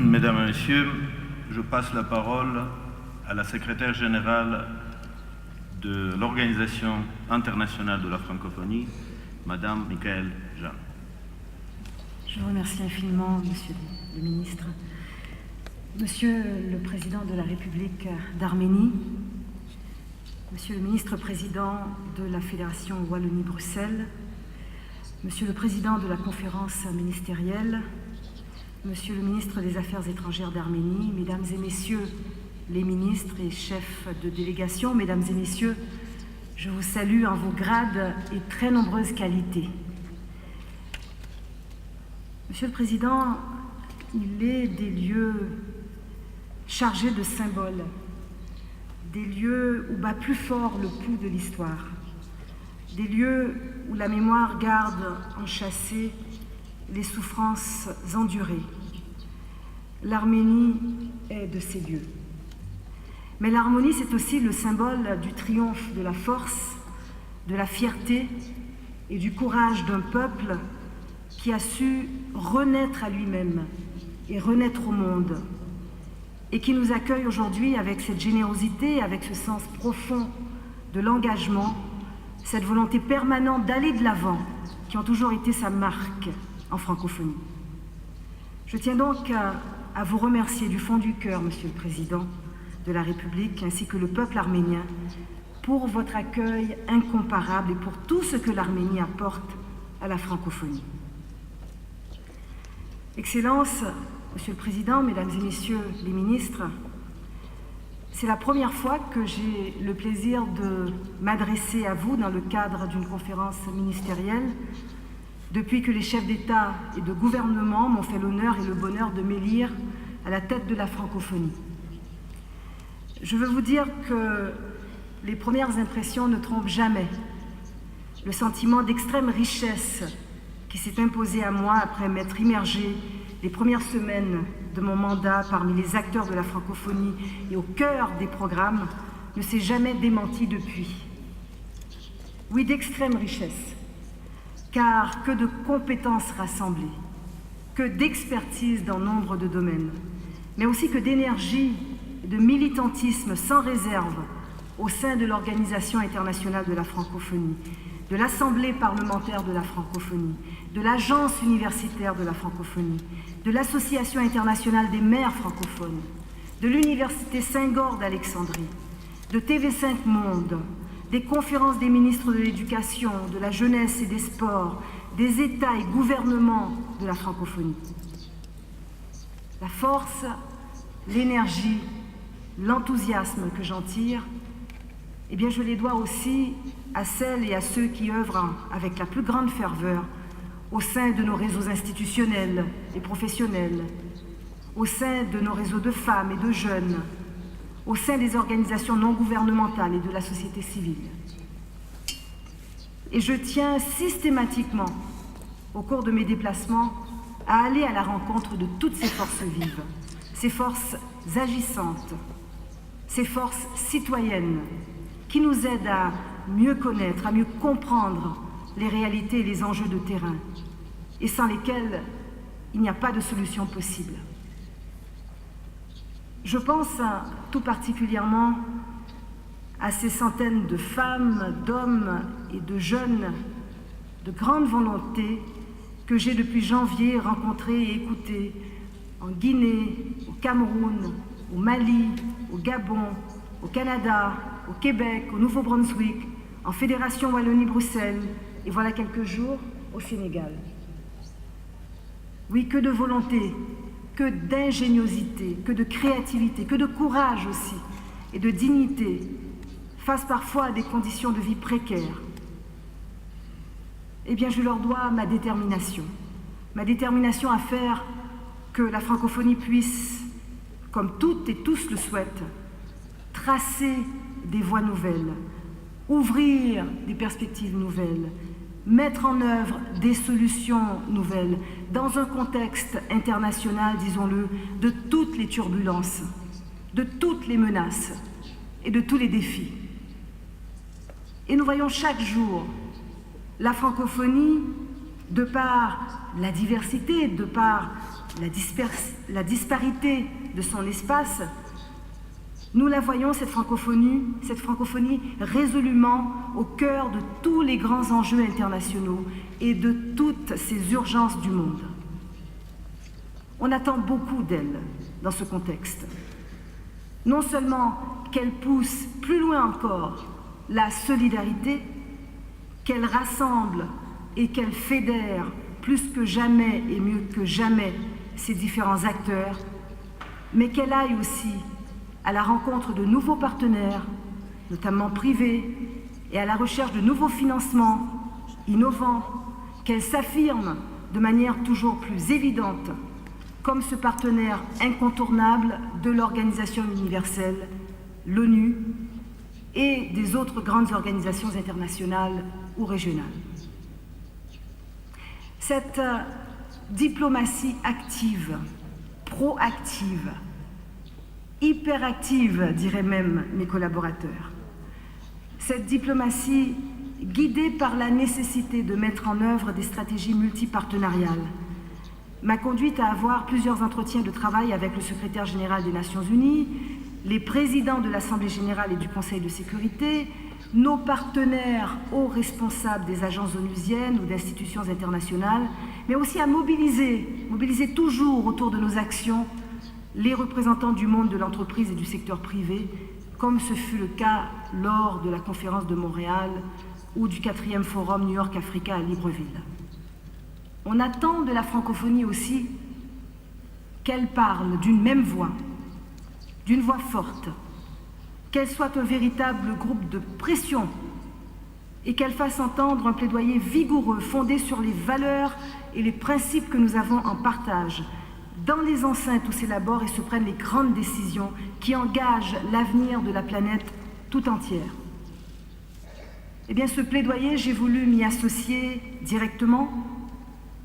Mesdames et Messieurs, je passe la parole à la secrétaire générale de l'Organisation internationale de la francophonie, Madame Michaëlle Jeanne. Je vous remercie infiniment, Monsieur le ministre. Monsieur le Président de la République d'Arménie, Monsieur le ministre-président de la Fédération Wallonie-Bruxelles, Monsieur le Président de la conférence ministérielle, Monsieur le ministre des Affaires étrangères d'Arménie, Mesdames et Messieurs les ministres et chefs de délégation, Mesdames et Messieurs, je vous salue en vos grades et très nombreuses qualités. Monsieur le Président, il est des lieux chargés de symboles, des lieux où bat plus fort le pouls de l'histoire, des lieux où la mémoire garde enchâssées les souffrances endurées. L'Arménie est de ces lieux. Mais l'harmonie, c'est aussi le symbole du triomphe de la force, de la fierté et du courage d'un peuple qui a su renaître à lui-même et renaître au monde, et qui nous accueille aujourd'hui avec cette générosité, avec ce sens profond de l'engagement, cette volonté permanente d'aller de l'avant, qui ont toujours été sa marque en francophonie. Je tiens donc à vous remercier du fond du cœur, Monsieur le Président de la République, ainsi que le peuple arménien, pour votre accueil incomparable et pour tout ce que l'Arménie apporte à la francophonie. Excellences, Monsieur le Président, Mesdames et Messieurs les ministres, c'est la première fois que j'ai le plaisir de m'adresser à vous dans le cadre d'une conférence ministérielle depuis que les chefs d'État et de gouvernement m'ont fait l'honneur et le bonheur de m'élire à la tête de la francophonie. Je veux vous dire que les premières impressions ne trompent jamais. Le sentiment d'extrême richesse qui s'est imposé à moi après m'être immergé les premières semaines de mon mandat parmi les acteurs de la francophonie et au cœur des programmes ne s'est jamais démenti depuis. Oui, d'extrême richesse, car que de compétences rassemblées, que d'expertise dans nombre de domaines, mais aussi que d'énergie et de militantisme sans réserve au sein de l'Organisation internationale de la francophonie, de l'Assemblée parlementaire de la francophonie, de l'Agence universitaire de la francophonie, de l'Association internationale des maires francophones, de l'Université Senghor d'Alexandrie, de TV5 Monde, des conférences des ministres de l'Éducation, de la jeunesse et des sports, des États et gouvernements de la francophonie. La force, l'énergie, l'enthousiasme que j'en tire, eh bien je les dois aussi à celles et à ceux qui œuvrent avec la plus grande ferveur au sein de nos réseaux institutionnels et professionnels, au sein de nos réseaux de femmes et de jeunes, au sein des organisations non gouvernementales et de la société civile. Et je tiens systématiquement, au cours de mes déplacements, à aller à la rencontre de toutes ces forces vives, ces forces agissantes, ces forces citoyennes qui nous aident à mieux connaître, à mieux comprendre les réalités et les enjeux de terrain, et sans lesquels il n'y a pas de solution possible. Je pense tout particulièrement à ces centaines de femmes, d'hommes et de jeunes de grande volonté que j'ai depuis janvier rencontrés et écoutés en Guinée, au Cameroun, au Mali, au Gabon, au Canada, au Québec, au Nouveau-Brunswick, en Fédération Wallonie-Bruxelles et voilà quelques jours au Sénégal. Oui, que de volonté, que d'ingéniosité, que de créativité, que de courage aussi et de dignité face parfois à des conditions de vie précaires. Eh bien, je leur dois ma détermination à faire que la francophonie puisse, comme toutes et tous le souhaitent, tracer des voies nouvelles, ouvrir des perspectives nouvelles, mettre en œuvre des solutions nouvelles dans un contexte international, disons-le, de toutes les turbulences, de toutes les menaces et de tous les défis. Et nous voyons chaque jour la francophonie, de par la diversité, de par la disparité de son espace, nous la voyons, cette francophonie résolument au cœur de tous les grands enjeux internationaux et de toutes ces urgences du monde. On attend beaucoup d'elle dans ce contexte. Non seulement qu'elle pousse plus loin encore la solidarité, qu'elle rassemble et qu'elle fédère plus que jamais et mieux que jamais ces différents acteurs, mais qu'elle aille aussi à la rencontre de nouveaux partenaires, notamment privés, et à la recherche de nouveaux financements innovants, qu'elle s'affirme de manière toujours plus évidente comme ce partenaire incontournable de l'Organisation universelle, l'ONU, et des autres grandes organisations internationales ou régionales. Cette diplomatie active, proactive, hyperactive, diraient même mes collaborateurs, cette diplomatie guidée par la nécessité de mettre en œuvre des stratégies multipartenariales m'a conduite à avoir plusieurs entretiens de travail avec le secrétaire général des Nations Unies, les présidents de l'Assemblée générale et du Conseil de sécurité, nos partenaires hauts responsables des agences onusiennes ou d'institutions internationales, mais aussi à mobiliser toujours autour de nos actions les représentants du monde de l'entreprise et du secteur privé, comme ce fut le cas lors de la conférence de Montréal ou du 4e Forum New York-Africa à Libreville. On attend de la francophonie aussi qu'elle parle d'une même voix, d'une voix forte, qu'elle soit un véritable groupe de pression et qu'elle fasse entendre un plaidoyer vigoureux fondé sur les valeurs et les principes que nous avons en partage dans les enceintes où s'élaborent et se prennent les grandes décisions qui engagent l'avenir de la planète tout entière. Eh bien, ce plaidoyer, j'ai voulu m'y associer directement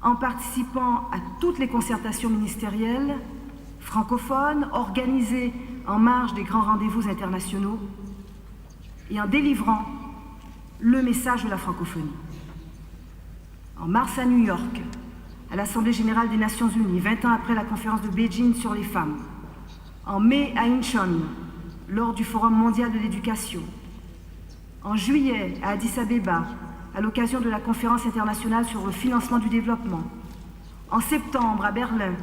en participant à toutes les concertations ministérielles francophones organisées en marge des grands rendez-vous internationaux et en délivrant le message de la francophonie. En mars à New York, à l'Assemblée générale des Nations Unies, 20 ans après la conférence de Beijing sur les femmes. En mai à Incheon, lors du Forum mondial de l'éducation. En juillet à Addis Abeba, à l'occasion de la conférence internationale sur le financement du développement. En septembre, à Berlin,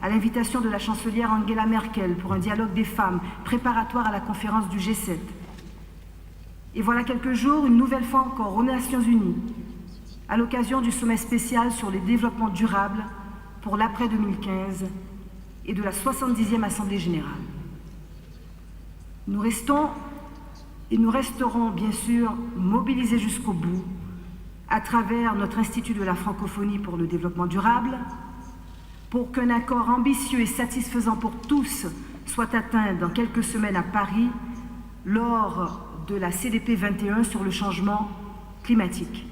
à l'invitation de la chancelière Angela Merkel pour un dialogue des femmes préparatoire à la conférence du G7. Et voilà quelques jours, une nouvelle fois encore, aux Nations Unies, à l'occasion du sommet spécial sur les développements durables pour l'après-2015 et de la 70e Assemblée générale. Nous restons et nous resterons bien sûr mobilisés jusqu'au bout à travers notre Institut de la francophonie pour le développement durable, pour qu'un accord ambitieux et satisfaisant pour tous soit atteint dans quelques semaines à Paris lors de la CDP 21 sur le changement climatique.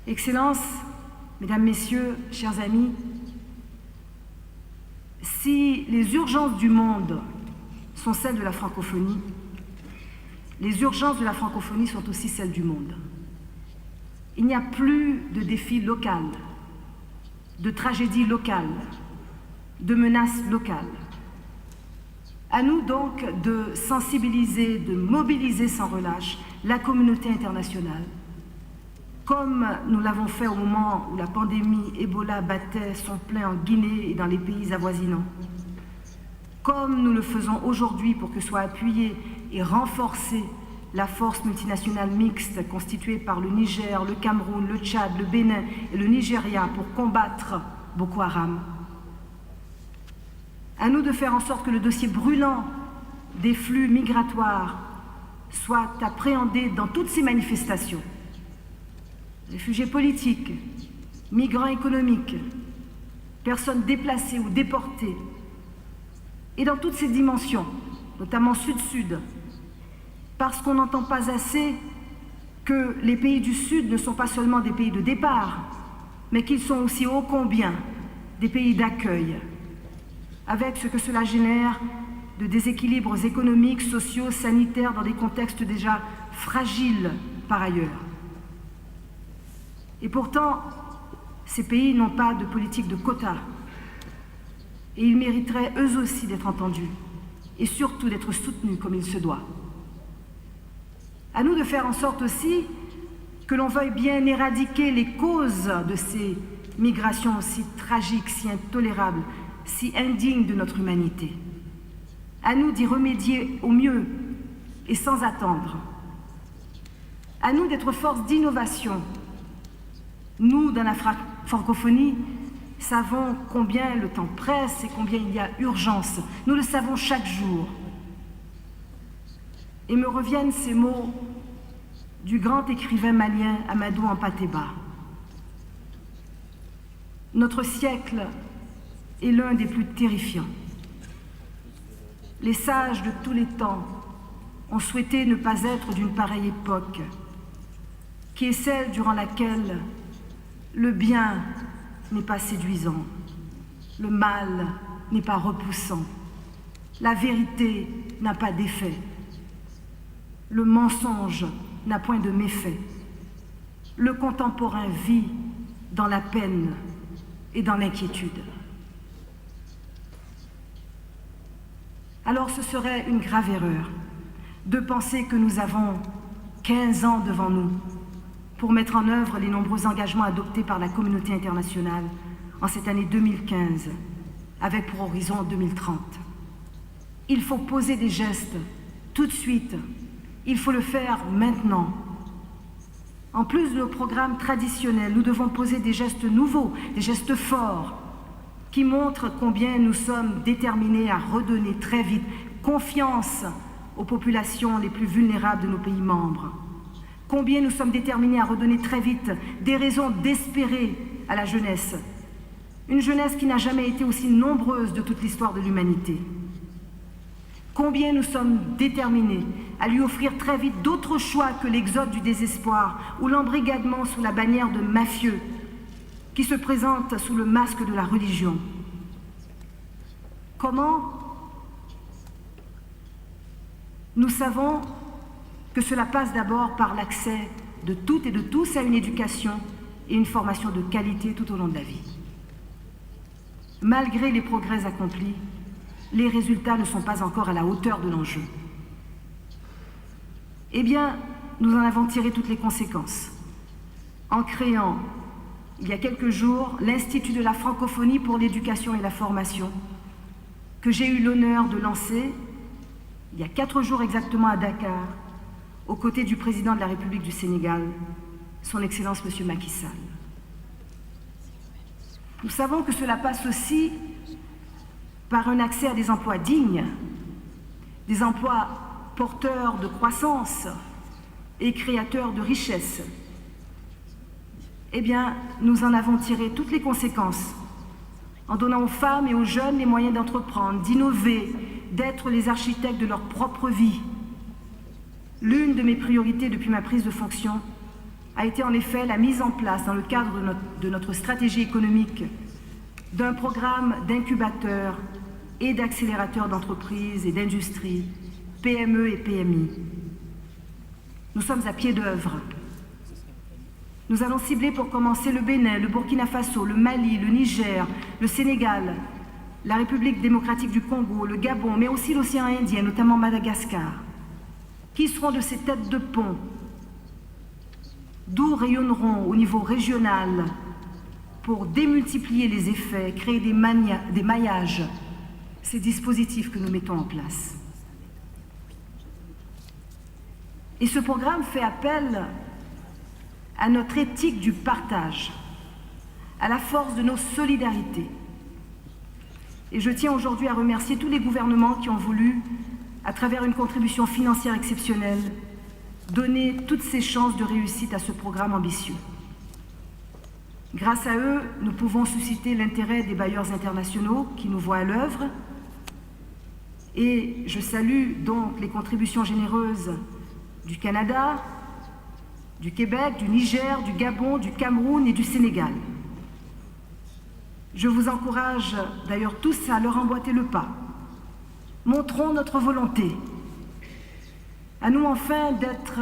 Excellences, Mesdames, Messieurs, chers amis, si les urgences du monde sont celles de la francophonie, les urgences de la francophonie sont aussi celles du monde. Il n'y a plus de défis locaux, de tragédies locales, de menaces locales. À nous donc de sensibiliser, de mobiliser sans relâche la communauté internationale, comme nous l'avons fait au moment où la pandémie Ebola battait son plein en Guinée et dans les pays avoisinants, comme nous le faisons aujourd'hui pour que soit appuyée et renforcée la force multinationale mixte constituée par le Niger, le Cameroun, le Tchad, le Bénin et le Nigeria pour combattre Boko Haram. À nous de faire en sorte que le dossier brûlant des flux migratoires soit appréhendé dans toutes ces manifestations. Réfugiés politiques, migrants économiques, personnes déplacées ou déportées, et dans toutes ces dimensions, notamment Sud-Sud, parce qu'on n'entend pas assez que les pays du Sud ne sont pas seulement des pays de départ, mais qu'ils sont aussi ô combien des pays d'accueil, avec ce que cela génère de déséquilibres économiques, sociaux, sanitaires dans des contextes déjà fragiles par ailleurs. Et pourtant, Ces pays n'ont pas de politique de quotas et ils mériteraient eux aussi d'être entendus et surtout d'être soutenus comme il se doit. À nous de faire en sorte aussi que l'on veuille bien éradiquer les causes de ces migrations si tragiques, si intolérables, si indignes de notre humanité. À nous d'y remédier au mieux et sans attendre. À nous d'être force d'innovation. Nous, dans la francophonie, savons combien le temps presse et combien il y a urgence. Nous le savons chaque jour. Et me reviennent ces mots du grand écrivain malien Amadou Hampâté-Bâ. Notre siècle est l'un des plus terrifiants. Les sages de tous les temps ont souhaité ne pas être d'une pareille époque, qui est celle durant laquelle le bien n'est pas séduisant, le mal n'est pas repoussant, la vérité n'a pas d'effet, le mensonge n'a point de méfait, le contemporain vit dans la peine et dans l'inquiétude. Alors ce serait une grave erreur de penser que nous avons 15 ans devant nous pour mettre en œuvre les nombreux engagements adoptés par la communauté internationale en cette année 2015, avec pour horizon 2030. Il faut poser des gestes tout de suite. Il faut le faire maintenant. En plus de nos programmes traditionnels, nous devons poser des gestes nouveaux, des gestes forts, qui montrent combien nous sommes déterminés à redonner très vite confiance aux populations les plus vulnérables de nos pays membres. Combien nous sommes déterminés à redonner très vite des raisons d'espérer à la jeunesse. Une jeunesse qui n'a jamais été aussi nombreuse de toute l'histoire de l'humanité. Combien nous sommes déterminés à lui offrir très vite d'autres choix que l'exode du désespoir ou l'embrigadement sous la bannière de mafieux qui se présentent sous le masque de la religion. Comment? Nous savons que cela passe d'abord par l'accès de toutes et de tous à une éducation et une formation de qualité tout au long de la vie. Malgré les progrès accomplis, les résultats ne sont pas encore à la hauteur de l'enjeu. Eh bien, nous en avons tiré toutes les conséquences en créant, il y a quelques jours, l'Institut de la francophonie pour l'éducation et la formation, que j'ai eu l'honneur de lancer il y a 4 jours exactement à Dakar, aux côtés du président de la République du Sénégal, son Excellence M. Macky Sall. Nous savons que cela passe aussi par un accès à des emplois dignes, des emplois porteurs de croissance et créateurs de richesse. Eh bien, nous en avons tiré toutes les conséquences en donnant aux femmes et aux jeunes les moyens d'entreprendre, d'innover, d'être les architectes de leur propre vie. L'une de mes priorités depuis ma prise de fonction a été en effet la mise en place, dans le cadre de notre stratégie économique, d'un programme d'incubateurs et d'accélérateurs d'entreprises et d'industries, PME et PMI. Nous sommes à pied d'œuvre. Nous allons cibler pour commencer le Bénin, le Burkina Faso, le Mali, le Niger, le Sénégal, la République démocratique du Congo, le Gabon, mais aussi l'océan Indien, notamment Madagascar, qui seront de ces têtes de pont, d'où rayonneront au niveau régional pour démultiplier les effets, créer des maillages, ces dispositifs que nous mettons en place. Et ce programme fait appel à notre éthique du partage, à la force de nos solidarités. Et je tiens aujourd'hui à remercier tous les gouvernements qui ont voulu, à travers une contribution financière exceptionnelle, donner toutes ces chances de réussite à ce programme ambitieux. Grâce à eux, nous pouvons susciter l'intérêt des bailleurs internationaux qui nous voient à l'œuvre. Et je salue donc les contributions généreuses du Canada, du Québec, du Niger, du Gabon, du Cameroun et du Sénégal. Je vous encourage d'ailleurs tous à leur emboîter le pas. Montrons notre volonté. À nous enfin d'être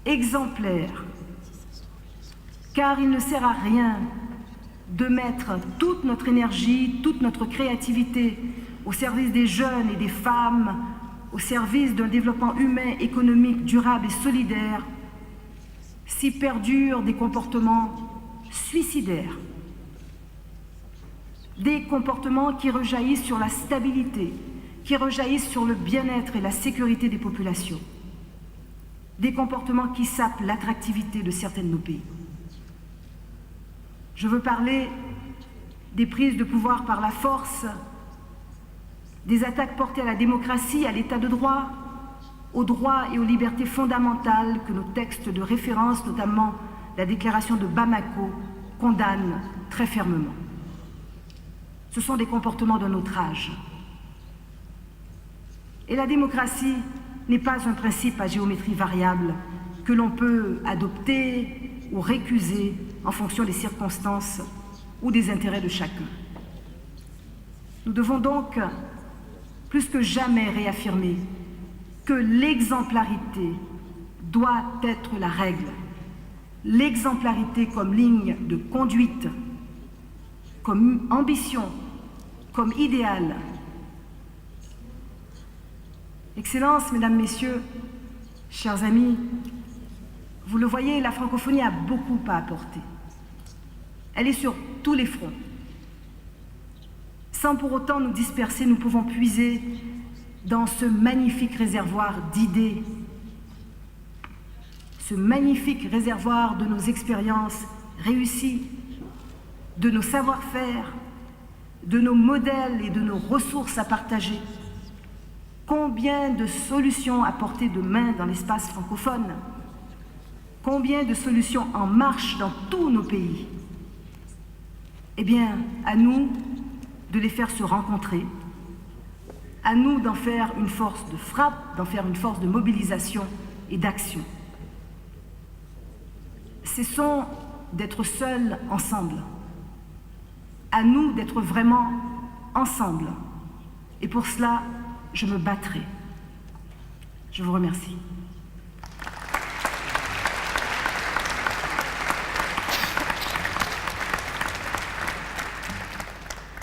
exemplaires, car il ne sert à rien de mettre toute notre énergie, toute notre créativité au service des jeunes et des femmes, au service d'un développement humain, économique, durable et solidaire, si perdurent des comportements suicidaires, des comportements qui rejaillissent sur la stabilité, qui rejaillissent sur le bien-être et la sécurité des populations, des comportements qui sapent l'attractivité de certains de nos pays. Je veux parler des prises de pouvoir par la force, des attaques portées à la démocratie, à l'état de droit, aux droits et aux libertés fondamentales que nos textes de référence, notamment la déclaration de Bamako, condamnent très fermement. Ce sont des comportements d'un autre âge. Et la démocratie n'est pas un principe à géométrie variable que l'on peut adopter ou récuser en fonction des circonstances ou des intérêts de chacun. Nous devons donc plus que jamais réaffirmer que l'exemplarité doit être la règle. L'exemplarité comme ligne de conduite, comme ambition, comme idéal. Excellences, Mesdames, Messieurs, chers amis, vous le voyez, la francophonie a beaucoup à apporter. Elle est sur tous les fronts. Sans pour autant nous disperser, nous pouvons puiser dans ce magnifique réservoir d'idées, ce magnifique réservoir de nos expériences réussies, de nos savoir-faire, de nos modèles et de nos ressources à partager. Combien de solutions à portée de main dans l'espace francophone? Combien de solutions en marche dans tous nos pays? Eh bien, à nous de les faire se rencontrer, à nous d'en faire une force de frappe, d'en faire une force de mobilisation et d'action. Cessons d'être seuls ensemble. À nous d'être vraiment ensemble. Et pour cela, je me battrai. Je vous remercie.